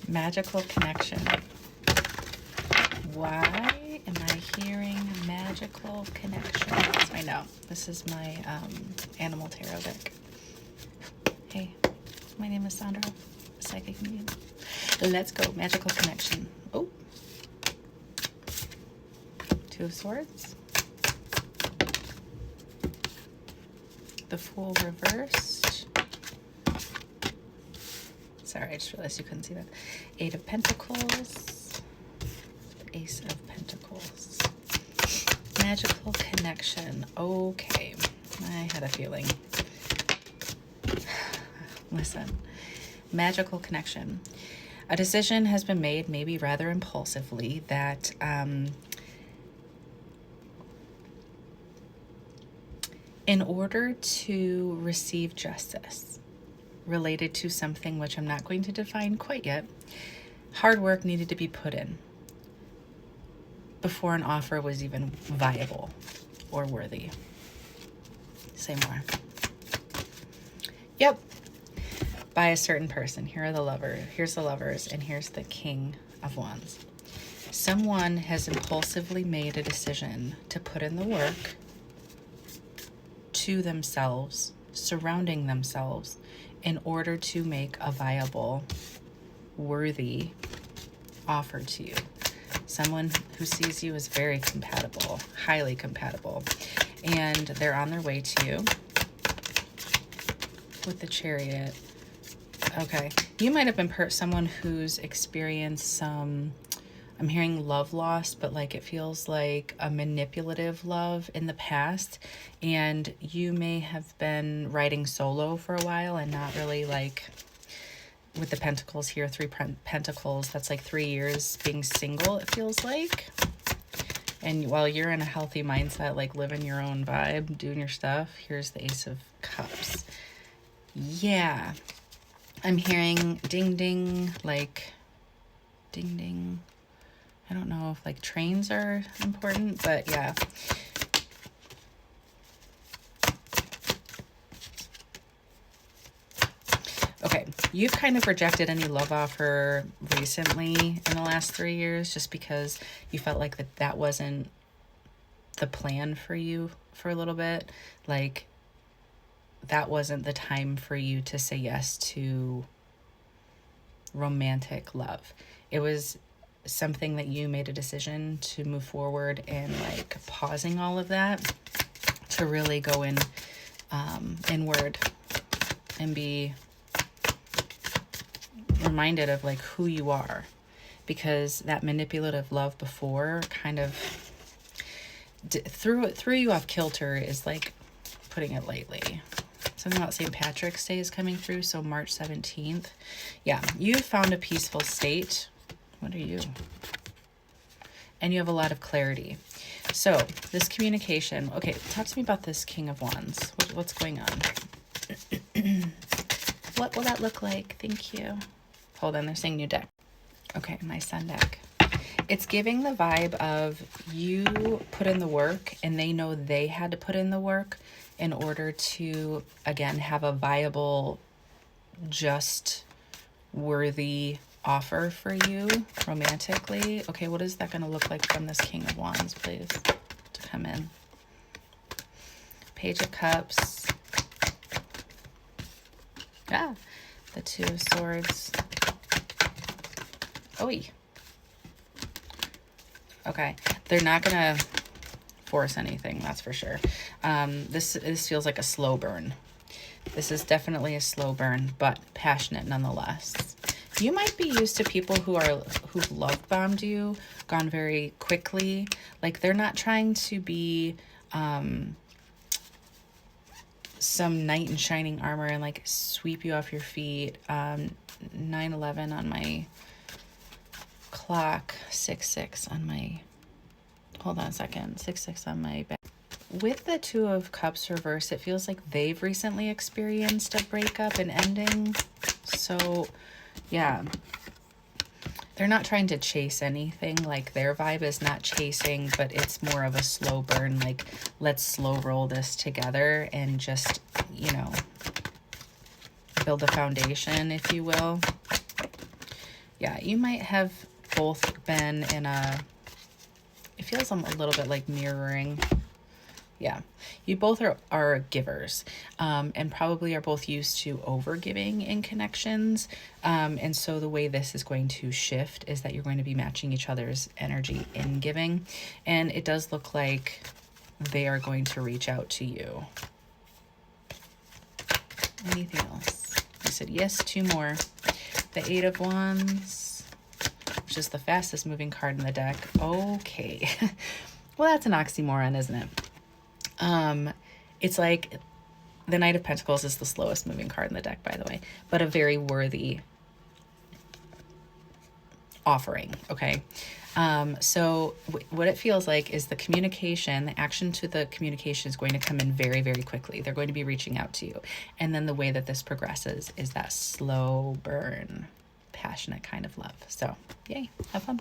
Magical Connection. Why am I hearing Magical Connection? I know, this is my animal tarot deck. Hey, my name is Sandra, Psychic Medium. Let's go, Magical Connection. Oh, Two of Swords. The Fool reversed. Sorry, I just realized you couldn't see that. Eight of Pentacles. Ace of Pentacles. Magical Connection. Okay, I had a feeling. Listen, Magical Connection. A decision has been made, maybe rather impulsively, that in order to receive justice related to something which I'm not going to define quite yet, hard work needed to be put in before an offer was even viable or worthy. Say more. Yep. By a certain person. Here's the Lovers, and here's the King of Wands. Someone has impulsively made a decision to put in the work to themselves, surrounding themselves, in order to make a viable, worthy offer to you. Someone who sees you as very compatible, highly compatible, and they're on their way to you with the Chariot. Okay, you might have been someone who's experienced some, I'm hearing love loss, but like it feels like a manipulative love in the past, and you may have been riding solo for a while and not really like, with the Pentacles here, three Pentacles, that's like 3 years being single, it feels like. And while you're in a healthy mindset, like living your own vibe, doing your stuff, here's the Ace of Cups. Yeah, I'm hearing ding ding, like ding ding. I don't know if like trains are important, but yeah. Okay, you've kind of rejected any love offer recently in the last 3 years just because you felt like that wasn't the plan for you for a little bit. Like that wasn't the time for you to say yes to romantic love. It was something that you made a decision to move forward, and like pausing all of that to really go in inward and be reminded of like who you are, because that manipulative love before kind of threw you off kilter, is like putting it lightly. Something about St. Patrick's Day is coming through, so March 17th. Yeah, you've found a peaceful state. What are you? And you have a lot of clarity. So this communication. Okay, talk to me about this King of Wands. What's going on? What will that look like? Thank you. Hold on, they're saying new deck. Okay, my sun deck. It's giving the vibe of you put in the work, and they know they had to put in the work in order to, again, have a viable, just, worthy offer for you romantically. Okay, what is that going to look like from this King of Wands, please, to come in? Page of Cups. Ah, the Two of Swords. Oh, okay. They're not going to force anything, that's for sure. This feels like a slow burn. This is definitely a slow burn, but passionate nonetheless. You might be used to people who've love bombed you, gone very quickly. Like they're not trying to be some knight in shining armor and like sweep you off your feet. 9/11 on my clock, 6/6 on my, hold on a second, 6/6 on my back. With the Two of Cups reverse, it feels like they've recently experienced a breakup and ending. So yeah, they're not trying to chase anything. Like their vibe is not chasing, but it's more of a slow burn. Like let's slow roll this together and just, you know, build a foundation, if you will. Yeah, you might have both been in a, it feels a little bit like mirroring. Yeah, you both are givers, and probably are both used to over giving in connections. And so the way this is going to shift is that you're going to be matching each other's energy in giving. And it does look like they are going to reach out to you. Anything else? I said yes, 2 more. The 8 of Wands, which is the fastest moving card in the deck. Okay. Well, that's an oxymoron, isn't it? It's like the Knight of Pentacles is the slowest moving card in the deck, by the way, but a very worthy offering. Okay. So what it feels like is the communication, the action to the communication is going to come in very, very quickly. They're going to be reaching out to you. And then the way that this progresses is that slow burn, passionate kind of love. So yay, have fun.